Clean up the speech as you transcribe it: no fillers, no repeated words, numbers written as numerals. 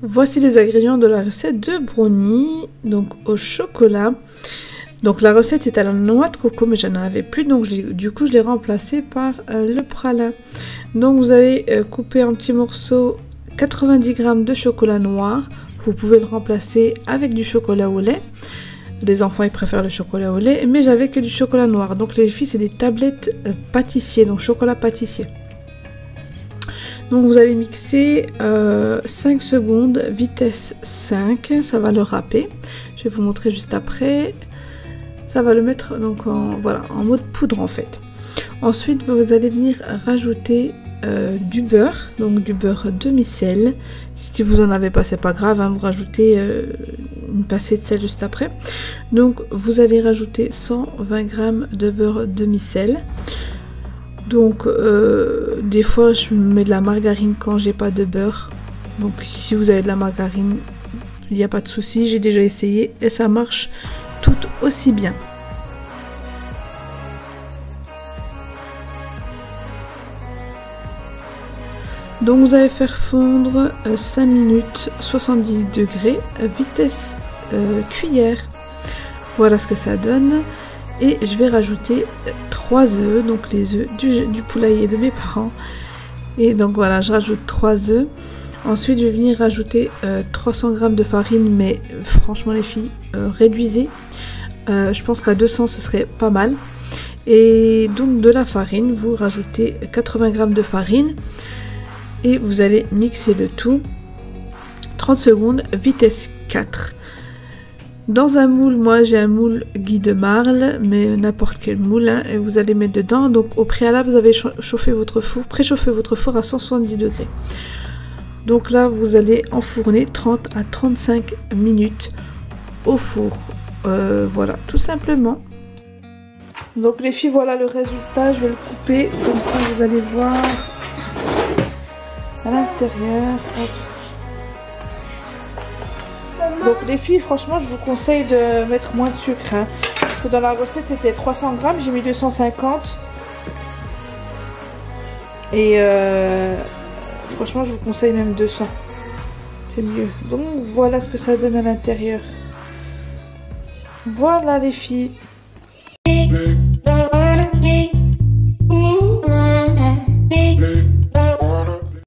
Voici les ingrédients de la recette de brownie, donc au chocolat. Donc la recette est à la noix de coco, mais je n'en avais plus, donc du coup je l'ai remplacé par le pralin. Donc vous allez couper en petits morceaux 90 g de chocolat noir. Vous pouvez le remplacer avec du chocolat au lait. Les enfants ils préfèrent le chocolat au lait, mais j'avais que du chocolat noir. Donc les filles c'est des tablettes pâtissier, donc chocolat pâtissier. Donc vous allez mixer 5 secondes, vitesse 5, ça va le râper. Je vais vous montrer juste après. Ça va le mettre donc voilà, en mode poudre en fait. Ensuite vous allez venir rajouter du beurre, donc du beurre demi-sel. Si vous en avez pas, c'est pas grave, hein, vous rajoutez une pincée de sel juste après. Donc vous allez rajouter 120 g de beurre demi-sel. Donc des fois je mets de la margarine quand j'ai pas de beurre. Donc si vous avez de la margarine, il n'y a pas de souci, j'ai déjà essayé et ça marche tout aussi bien. Donc vous allez faire fondre 5 minutes 70 degrés, vitesse cuillère. Voilà ce que ça donne. Et je vais rajouter 3 œufs, donc les œufs du poulailler de mes parents. Et donc voilà, je rajoute 3 œufs. Ensuite je vais venir rajouter 300 g de farine, mais franchement les filles, réduisez. Je pense qu'à 200 ce serait pas mal. Et donc de la farine, vous rajoutez 80 g de farine. Et vous allez mixer le tout 30 secondes, vitesse 4. Dans un moule, moi j'ai un moule Guy de Marle, mais n'importe quel moule, hein, et vous allez mettre dedans. Donc au préalable, vous avez chauffé votre four, préchauffé votre four à 170 degrés. Donc là, vous allez enfourner 30 à 35 minutes au four. Voilà, tout simplement. Donc les filles, voilà le résultat. Je vais le couper, comme ça vous allez voir à l'intérieur. Donc les filles, franchement je vous conseille de mettre moins de sucre, hein. Parce que dans la recette c'était 300 g, j'ai mis 250. Et franchement je vous conseille même 200, c'est mieux. Donc voilà ce que ça donne à l'intérieur. Voilà les filles.